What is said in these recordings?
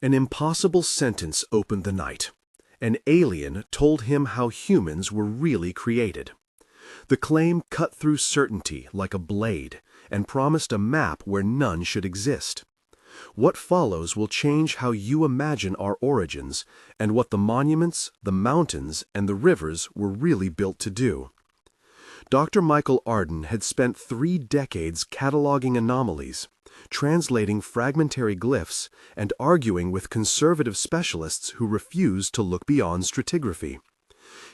An impossible sentence opened the night. An alien told him how humans were really created. The claim cut through certainty like a blade and promised a map where none should exist. What follows will change how you imagine our origins and what the monuments, the mountains, and the rivers were really built to do. Dr. Michael Arden had spent 3 decades cataloging anomalies, translating fragmentary glyphs, and arguing with conservative specialists who refused to look beyond stratigraphy.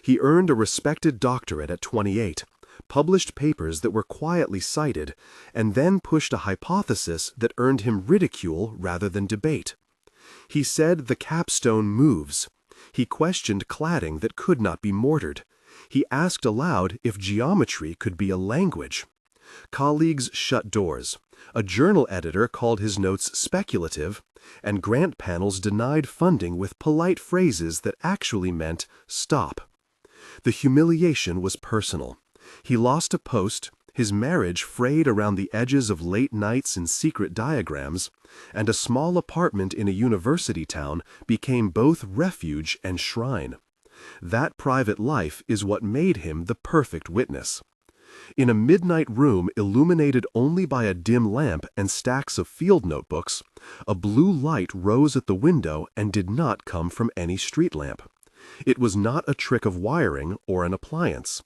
He earned a respected doctorate at 28, published papers that were quietly cited, and then pushed a hypothesis that earned him ridicule rather than debate. He said the capstone moves. He questioned cladding that could not be mortared. He asked aloud if geometry could be a language. Colleagues shut doors. A journal editor called his notes speculative, and grant panels denied funding with polite phrases that actually meant stop. The humiliation was personal. He lost a post, his marriage frayed around the edges of late nights and secret diagrams, and a small apartment in a university town became both refuge and shrine. That private life is what made him the perfect witness. In a midnight room illuminated only by a dim lamp and stacks of field notebooks, a blue light rose at the window and did not come from any street lamp. It was not a trick of wiring or an appliance.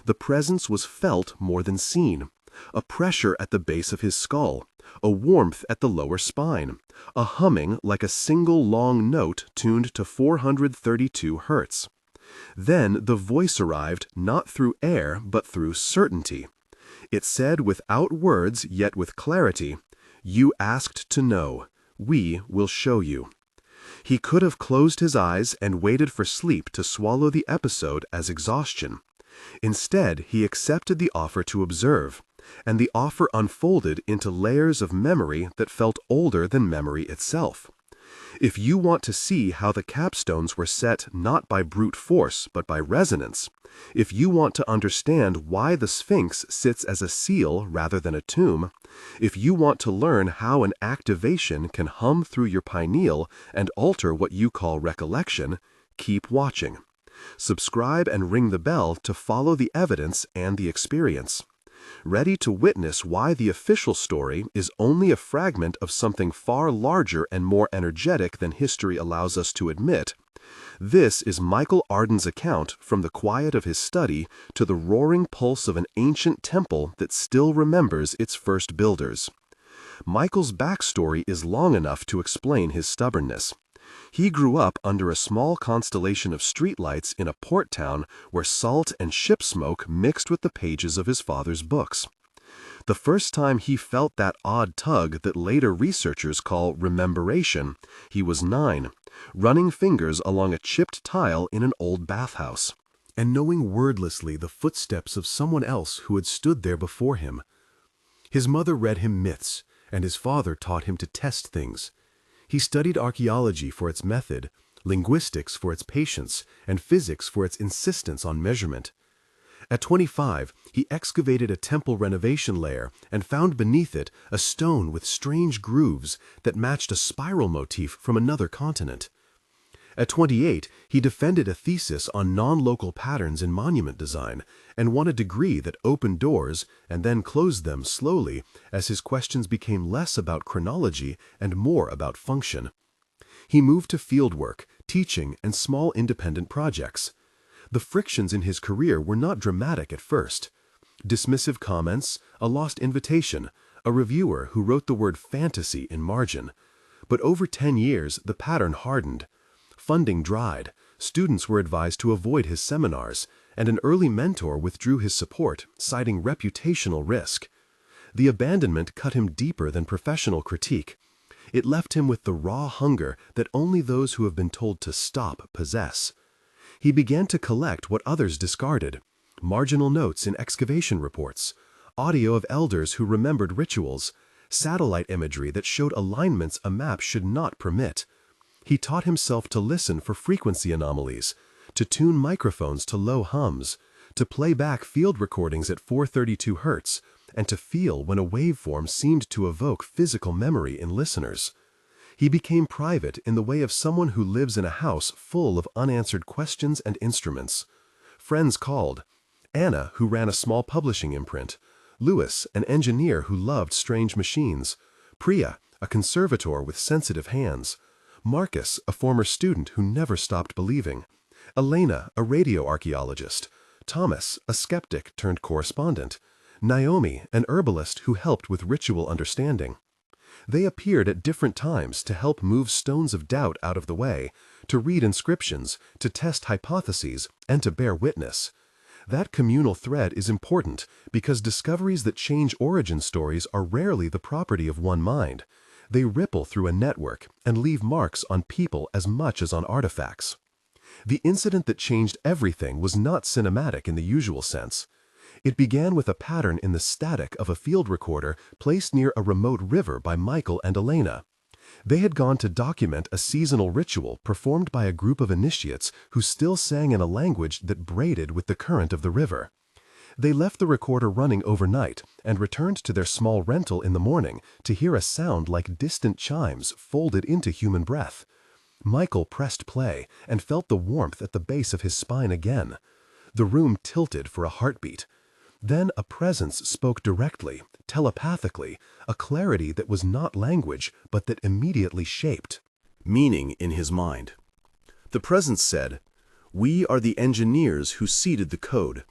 The presence was felt more than seen. A pressure at the base of his skull, a warmth at the lower spine, a humming like a single long note tuned to 432 hertz. Then the voice arrived not through air but through certainty. It said without words yet with clarity, "You asked to know. We will show you." He could have closed his eyes and waited for sleep to swallow the episode as exhaustion. Instead, he accepted the offer to observe, and the offer unfolded into layers of memory that felt older than memory itself. If you want to see how the capstones were set not by brute force but by resonance, if you want to understand why the Sphinx sits as a seal rather than a tomb, if you want to learn how an activation can hum through your pineal and alter what you call recollection, keep watching. Subscribe and ring the bell to follow the evidence and the experience. Ready to witness why the official story is only a fragment of something far larger and more energetic than history allows us to admit. This is Michael Arden's account from the quiet of his study to the roaring pulse of an ancient temple that still remembers its first builders. Michael's backstory is long enough to explain his stubbornness. He grew up under a small constellation of streetlights in a port town where salt and ship smoke mixed with the pages of his father's books. The first time he felt that odd tug that later researchers call rememberation, he was 9, running fingers along a chipped tile in an old bathhouse, and knowing wordlessly the footsteps of someone else who had stood there before him. His mother read him myths, and his father taught him to test things. He studied archaeology for its method, linguistics for its patience, and physics for its insistence on measurement. At 25, he excavated a temple renovation layer and found beneath it a stone with strange grooves that matched a spiral motif from another continent. At 28, he defended a thesis on non-local patterns in monument design and won a degree that opened doors and then closed them slowly as his questions became less about chronology and more about function. He moved to fieldwork, teaching, and small independent projects. The frictions in his career were not dramatic at first. Dismissive comments, a lost invitation, a reviewer who wrote the word fantasy in margin. But over 10 years, the pattern hardened. Funding dried, students were advised to avoid his seminars, and an early mentor withdrew his support, citing reputational risk. The abandonment cut him deeper than professional critique. It left him with the raw hunger that only those who have been told to stop possess. He began to collect what others discarded: marginal notes in excavation reports, audio of elders who remembered rituals, satellite imagery that showed alignments a map should not permit. He taught himself to listen for frequency anomalies, to tune microphones to low hums, to play back field recordings at 432 hertz, and to feel when a waveform seemed to evoke physical memory in listeners. He became private in the way of someone who lives in a house full of unanswered questions and instruments. Friends called. Anna, who ran a small publishing imprint. Louis, an engineer who loved strange machines. Priya, a conservator with sensitive hands. Marcus, a former student who never stopped believing. Elena, a radio archaeologist. Thomas, a skeptic turned correspondent. Naomi, an herbalist who helped with ritual understanding. They appeared at different times to help move stones of doubt out of the way, to read inscriptions, to test hypotheses, and to bear witness. That communal thread is important because discoveries that change origin stories are rarely the property of one mind. They ripple through a network and leave marks on people as much as on artifacts. The incident that changed everything was not cinematic in the usual sense. It began with a pattern in the static of a field recorder placed near a remote river by Michael and Elena. They had gone to document a seasonal ritual performed by a group of initiates who still sang in a language that braided with the current of the river. They left the recorder running overnight and returned to their small rental in the morning to hear a sound like distant chimes folded into human breath. Michael pressed play and felt the warmth at the base of his spine again. The room tilted for a heartbeat. Then a presence spoke directly, telepathically, a clarity that was not language, but that immediately shaped meaning in his mind. The presence said, "We are the engineers who seeded the code.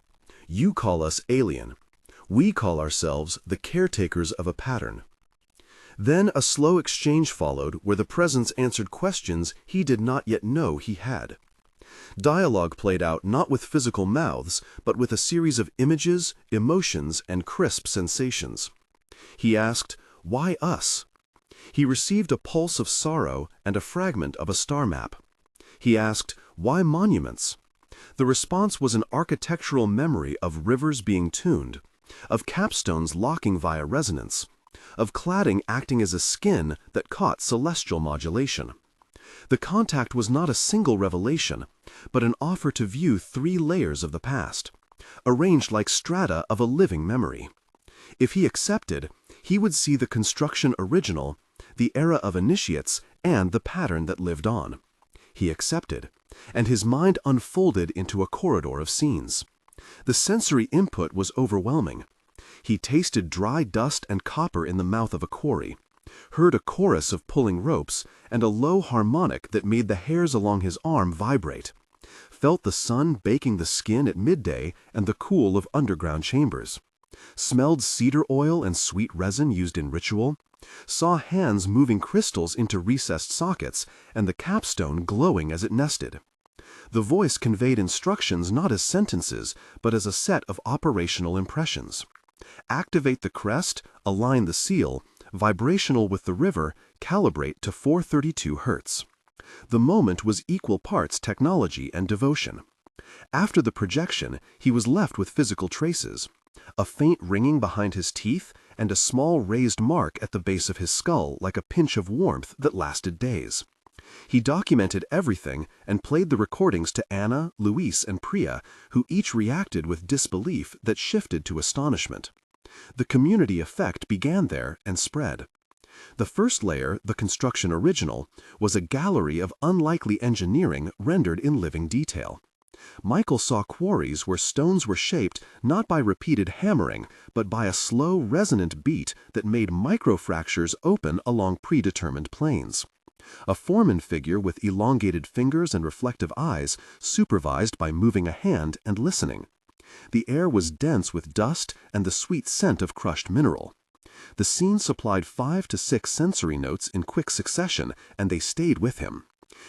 You call us alien. We call ourselves the caretakers of a pattern." Then a slow exchange followed where the presence answered questions he did not yet know he had. Dialogue played out not with physical mouths, but with a series of images, emotions, and crisp sensations. He asked, "Why us?" He received a pulse of sorrow and a fragment of a star map. He asked, "Why monuments?" The response was an architectural memory of rivers being tuned, of capstones locking via resonance, of cladding acting as a skin that caught celestial modulation. The contact was not a single revelation, but an offer to view 3 layers of the past, arranged like strata of a living memory. If he accepted, he would see the construction original, the era of initiates, and the pattern that lived on. He accepted, and his mind unfolded into a corridor of scenes. The sensory input was overwhelming. He tasted dry dust and copper in the mouth of a quarry, heard a chorus of pulling ropes, and a low harmonic that made the hairs along his arm vibrate, felt the sun baking the skin at midday and the cool of underground chambers, smelled cedar oil and sweet resin used in ritual, saw hands moving crystals into recessed sockets and the capstone glowing as it nested. The voice conveyed instructions not as sentences, but as a set of operational impressions. Activate the crest, align the seal, vibrational with the river, calibrate to 432 Hz. The moment was equal parts technology and devotion. After the projection, he was left with physical traces, a faint ringing behind his teeth and a small raised mark at the base of his skull like a pinch of warmth that lasted days. He documented everything and played the recordings to Anna, Luis, and Priya, who each reacted with disbelief that shifted to astonishment. The community effect began there and spread. The first layer, the construction original, was a gallery of unlikely engineering rendered in living detail. Michael saw quarries where stones were shaped not by repeated hammering, but by a slow, resonant beat that made microfractures open along predetermined planes. A foreman figure with elongated fingers and reflective eyes, supervised by moving a hand and listening. The air was dense with dust and the sweet scent of crushed mineral. The scene supplied 5 to 6 sensory notes in quick succession, and they stayed with him.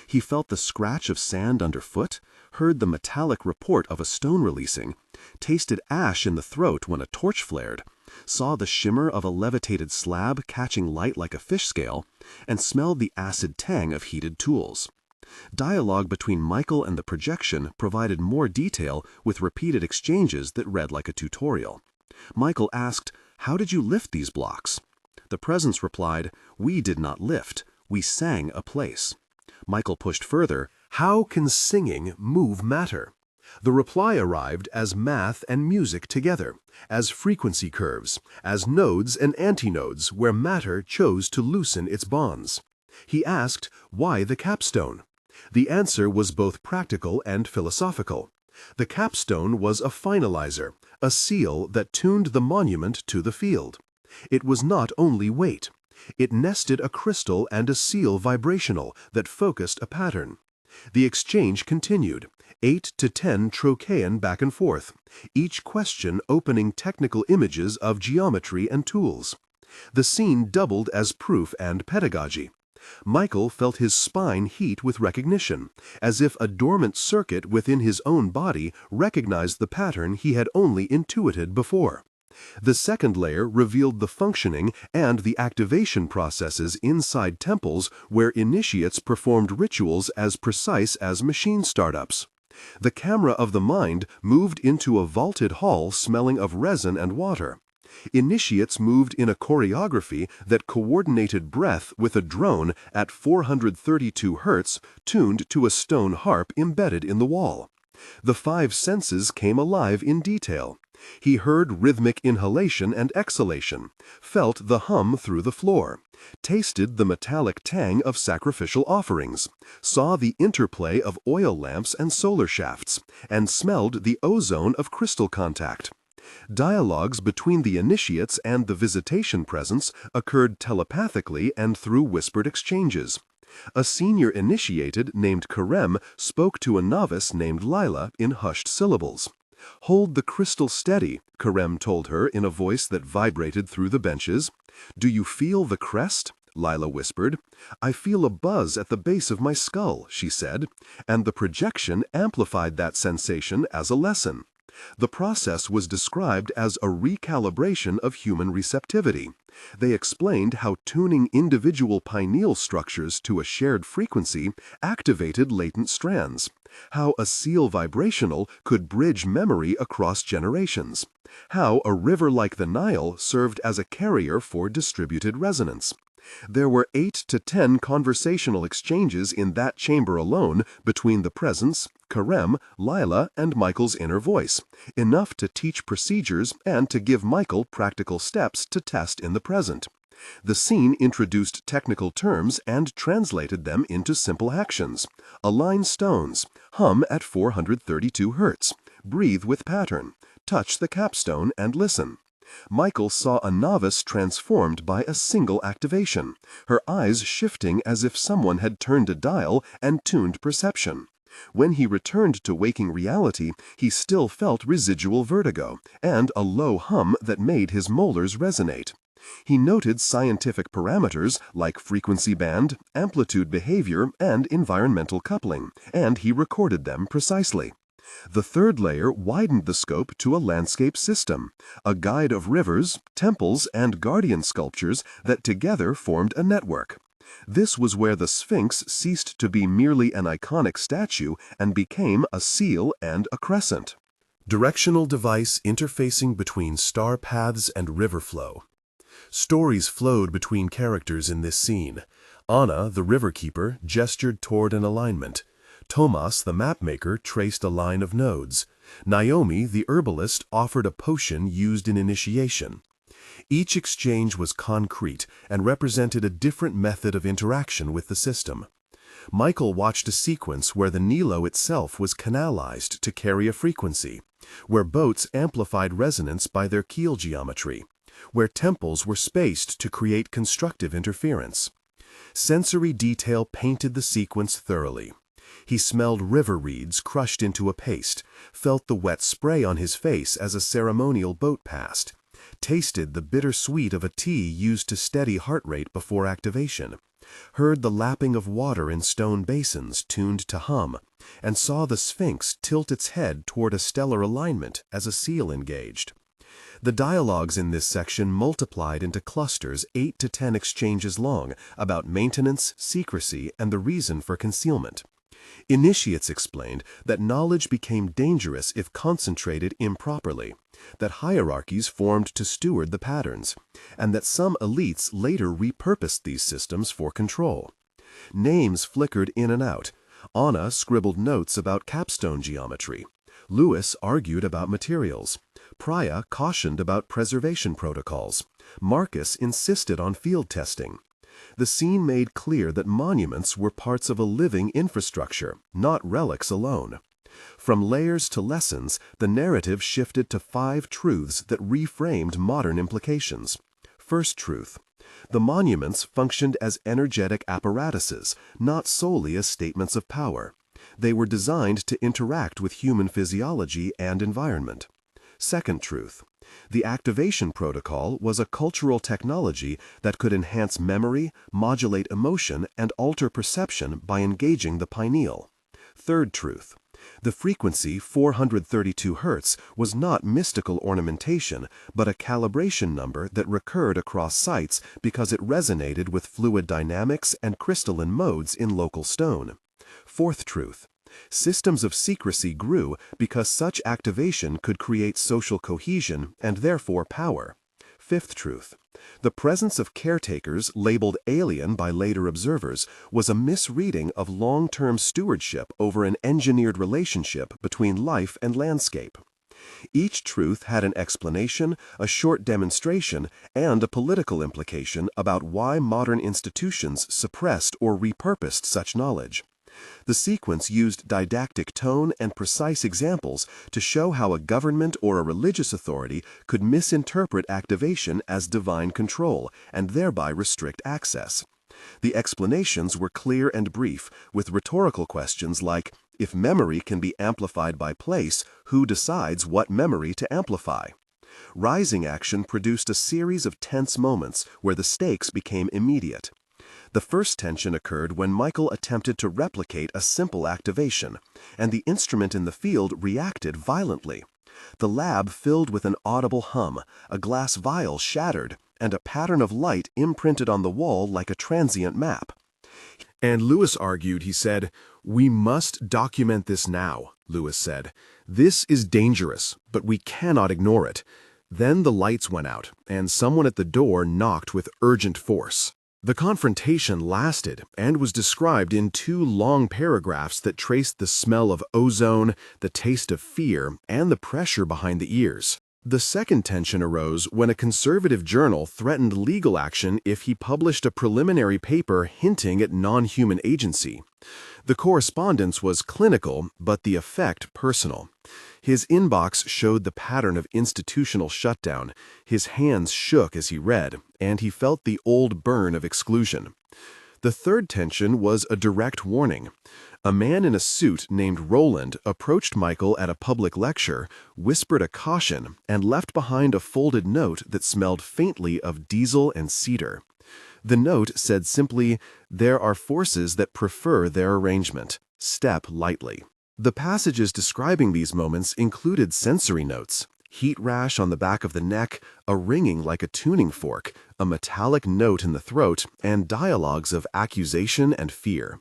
He felt the scratch of sand underfoot, heard the metallic report of a stone releasing, tasted ash in the throat when a torch flared, saw the shimmer of a levitated slab catching light like a fish scale, and smelled the acid tang of heated tools. Dialogue between Michael and the projection provided more detail with repeated exchanges that read like a tutorial. Michael asked, "How did you lift these blocks?" The presence replied, "We did not lift, we sang a place." Michael pushed further, "How can singing move matter?" The reply arrived as math and music together, as frequency curves, as nodes and antinodes where matter chose to loosen its bonds. He asked, why the capstone? The answer was both practical and philosophical. The capstone was a finalizer, a seal that tuned the monument to the field. It was not only weight. It nested a crystal and a seal vibrational that focused a pattern. The exchange continued, 8 to 10 trochean back and forth, each question opening technical images of geometry and tools. The scene doubled as proof and pedagogy. Michael felt his spine heat with recognition, as if a dormant circuit within his own body recognized the pattern he had only intuited before. The second layer revealed the functioning and the activation processes inside temples where initiates performed rituals as precise as machine startups. The camera of the mind moved into a vaulted hall smelling of resin and water. Initiates moved in a choreography that coordinated breath with a drone at 432 Hz tuned to a stone harp embedded in the wall. The five senses came alive in detail. He heard rhythmic inhalation and exhalation, felt the hum through the floor, tasted the metallic tang of sacrificial offerings, saw the interplay of oil lamps and solar shafts, and smelled the ozone of crystal contact. Dialogues between the initiates and the visitation presence occurred telepathically and through whispered exchanges. A senior initiated named Karem spoke to a novice named Lila in hushed syllables. "Hold the crystal steady," Karem told her in a voice that vibrated through the benches. "Do you feel the crest?" Lila whispered. "I feel a buzz at the base of my skull," she said, and the projection amplified that sensation as a lesson. The process was described as a recalibration of human receptivity. They explained how tuning individual pineal structures to a shared frequency activated latent strands, how a seal vibrational could bridge memory across generations, how a river like the Nile served as a carrier for distributed resonance. There were 8 to 10 conversational exchanges in that chamber alone between the presence, Karem, Lila, and Michael's inner voice, enough to teach procedures and to give Michael practical steps to test in the present. The scene introduced technical terms and translated them into simple actions. Align stones, hum at 432 Hz, breathe with pattern, touch the capstone and listen. Michael saw a novice transformed by a single activation, her eyes shifting as if someone had turned a dial and tuned perception. When he returned to waking reality, he still felt residual vertigo and a low hum that made his molars resonate. He noted scientific parameters like frequency band, amplitude behavior, and environmental coupling, and he recorded them precisely. The third layer widened the scope to a landscape system, a guide of rivers, temples, and guardian sculptures that together formed a network. This was where the Sphinx ceased to be merely an iconic statue and became a seal and a crescent. Directional device interfacing between star paths and river flow. Stories flowed between characters in this scene. Anna, the riverkeeper, gestured toward an alignment. Tomas, the mapmaker, traced a line of nodes. Naomi, the herbalist, offered a potion used in initiation. Each exchange was concrete and represented a different method of interaction with the system. Michael watched a sequence where the Nilo itself was canalized to carry a frequency, where boats amplified resonance by their keel geometry, where temples were spaced to create constructive interference. Sensory detail painted the sequence thoroughly. He smelled river reeds crushed into a paste, felt the wet spray on his face as a ceremonial boat passed, tasted the bitter sweet of a tea used to steady heart rate before activation, heard the lapping of water in stone basins tuned to hum, and saw the Sphinx tilt its head toward a stellar alignment as a seal engaged. The dialogues in this section multiplied into clusters 8 to 10 exchanges long about maintenance, secrecy, and the reason for concealment. Initiates explained that knowledge became dangerous if concentrated improperly, that hierarchies formed to steward the patterns, and that some elites later repurposed these systems for control. Names flickered in and out. Anna scribbled notes about capstone geometry. Lewis argued about materials. Priya cautioned about preservation protocols. Marcus insisted on field testing. The scene made clear that monuments were parts of a living infrastructure, not relics alone. From layers to lessons, the narrative shifted to 5 truths that reframed modern implications. First truth: the monuments functioned as energetic apparatuses, not solely as statements of power. They were designed to interact with human physiology and environment. Second truth: the activation protocol was a cultural technology that could enhance memory, modulate emotion, and alter perception by engaging the pineal. Third truth: the frequency 432 Hz was not mystical ornamentation, but a calibration number that recurred across sites because it resonated with fluid dynamics and crystalline modes in local stone. Fourth truth: systems of secrecy grew because such activation could create social cohesion and therefore power. Fifth truth: the presence of caretakers labeled alien by later observers was a misreading of long-term stewardship over an engineered relationship between life and landscape. Each truth had an explanation, a short demonstration, and a political implication about why modern institutions suppressed or repurposed such knowledge. The sequence used didactic tone and precise examples to show how a government or a religious authority could misinterpret activation as divine control and thereby restrict access. The explanations were clear and brief, with rhetorical questions like, if memory can be amplified by place, who decides what memory to amplify? Rising action produced a series of tense moments where the stakes became immediate. The first tension occurred when Michael attempted to replicate a simple activation, and the instrument in the field reacted violently. The lab filled with an audible hum, a glass vial shattered, and a pattern of light imprinted on the wall like a transient map. And Lewis argued, he said, "We must document this now," Lewis said. "This is dangerous, but we cannot ignore it." Then the lights went out, and someone at the door knocked with urgent force. The confrontation lasted and was described in 2 long paragraphs that traced the smell of ozone, the taste of fear, and the pressure behind the ears. The second tension arose when a conservative journal threatened legal action if he published a preliminary paper hinting at non-human agency. The correspondence was clinical, but the effect personal. His inbox showed the pattern of institutional shutdown. His hands shook as he read, and he felt the old burn of exclusion. The third tension was a direct warning. A man in a suit named Roland approached Michael at a public lecture, whispered a caution, and left behind a folded note that smelled faintly of diesel and cedar. The note said simply, "There are forces that prefer their arrangement. Step lightly." The passages describing these moments included sensory notes: heat rash on the back of the neck, a ringing like a tuning fork, a metallic note in the throat, and dialogues of accusation and fear.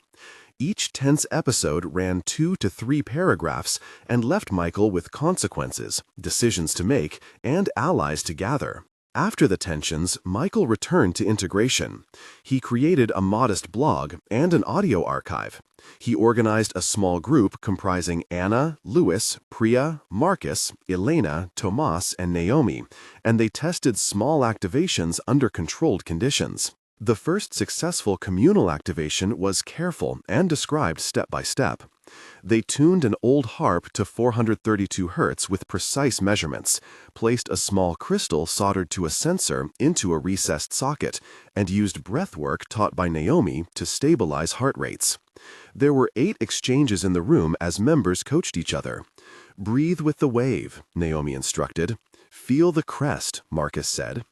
Each tense episode ran 2 to 3 paragraphs and left Michael with consequences, decisions to make, and allies to gather. After the tensions, Michael returned to integration. He created a modest blog and an audio archive. He organized a small group comprising Anna, Louis, Priya, Marcus, Elena, Tomas, and Naomi, and they tested small activations under controlled conditions. The first successful communal activation was careful and described step by step. They tuned an old harp to 432 Hz with precise measurements, placed a small crystal soldered to a sensor into a recessed socket, and used breath work taught by Naomi to stabilize heart rates. There were 8 exchanges in the room as members coached each other. "Breathe with the wave," Naomi instructed. "Feel the crest," Marcus said.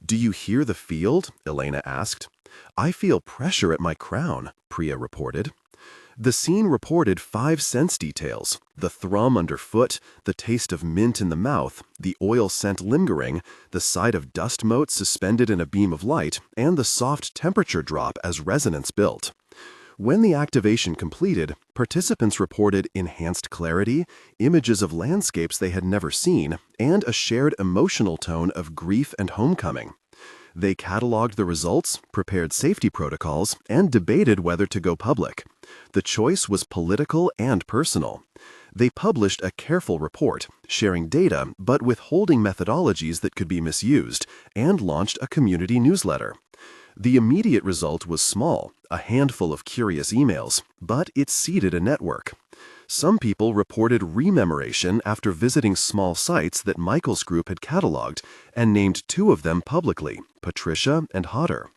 "Do you hear the field?" Elena asked. "I feel pressure at my crown," Priya reported. The scene reported 5 sense details: the thrum underfoot, the taste of mint in the mouth, the oil scent lingering, the sight of dust motes suspended in a beam of light, and the soft temperature drop as resonance built. When the activation completed, participants reported enhanced clarity, images of landscapes they had never seen, and a shared emotional tone of grief and homecoming. They cataloged the results, prepared safety protocols, and debated whether to go public. The choice was political and personal. They published a careful report, sharing data but withholding methodologies that could be misused, and launched a community newsletter. The immediate result was small, a handful of curious emails, but it seeded a network. Some people reported rememoration after visiting small sites that Michael's group had cataloged and named two of them publicly, Patricia and Hodder.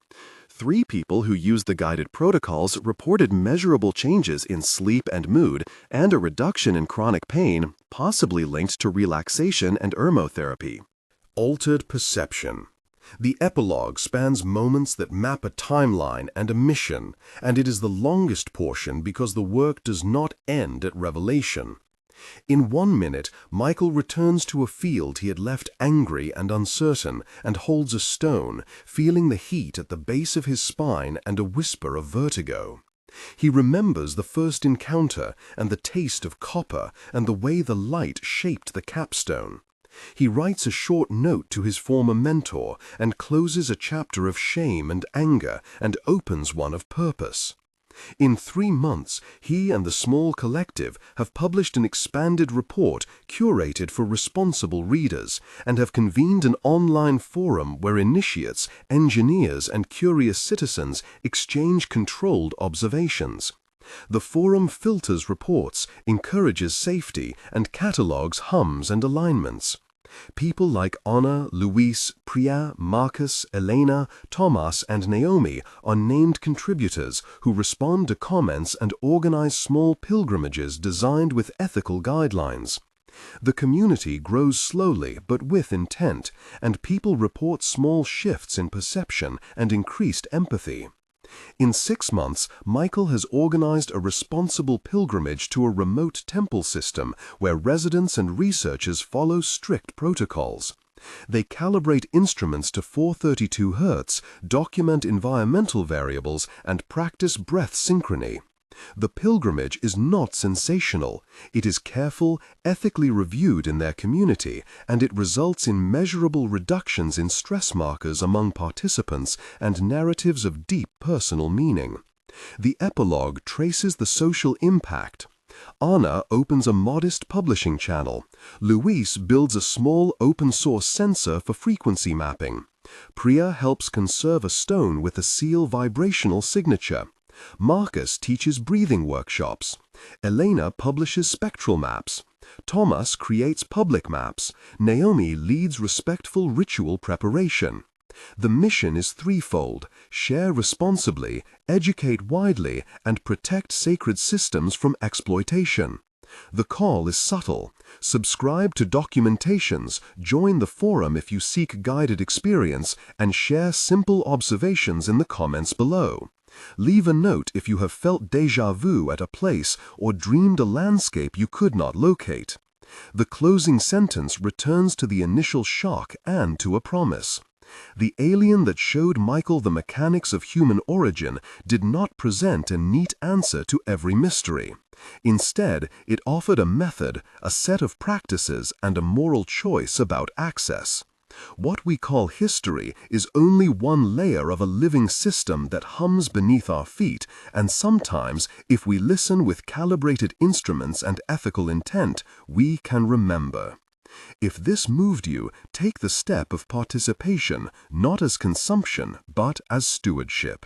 3 people who used the guided protocols reported measurable changes in sleep and mood and a reduction in chronic pain, possibly linked to relaxation and ermotherapy. Altered perception. The epilogue spans moments that map a timeline and a mission, and it is the longest portion because the work does not end at revelation. In 1 minute, Michael returns to a field he had left angry and uncertain, and holds a stone, feeling the heat at the base of his spine and a whisper of vertigo. He remembers the first encounter and the taste of copper and the way the light shaped the capstone. He writes a short note to his former mentor and closes a chapter of shame and anger and opens one of purpose. In 3 months, he and the small collective have published an expanded report curated for responsible readers and have convened an online forum where initiates, engineers, and curious citizens exchange controlled observations. The forum filters reports, encourages safety, and catalogues hums and alignments. People like Anna, Luis, Priya, Marcus, Elena, Thomas, and Naomi are named contributors who respond to comments and organize small pilgrimages designed with ethical guidelines. The community grows slowly but with intent, and people report small shifts in perception and increased empathy. In 6 months, Michael has organized a responsible pilgrimage to a remote temple system where residents and researchers follow strict protocols. They calibrate instruments to 432 Hz, document environmental variables, and practice breath synchrony. The pilgrimage is not sensational. It is careful, ethically reviewed in their community, and it results in measurable reductions in stress markers among participants and narratives of deep personal meaning. The epilogue traces the social impact. Anna opens a modest publishing channel. Luis builds a small open-source sensor for frequency mapping. Priya helps conserve a stone with a seal vibrational signature. Marcus teaches breathing workshops. Elena publishes spectral maps. Thomas creates public maps. Naomi leads respectful ritual preparation. The mission is threefold: share responsibly, educate widely, and protect sacred systems from exploitation. The call is subtle. Subscribe to documentations, join the forum if you seek guided experience, and share simple observations in the comments below. Leave a note if you have felt déjà vu at a place or dreamed a landscape you could not locate. The closing sentence returns to the initial shock and to a promise. The alien that showed Michael the mechanics of human origin did not present a neat answer to every mystery. Instead, it offered a method, a set of practices, and a moral choice about access. What we call history is only one layer of a living system that hums beneath our feet, and sometimes, if we listen with calibrated instruments and ethical intent, we can remember. If this moved you, take the step of participation, not as consumption, but as stewardship.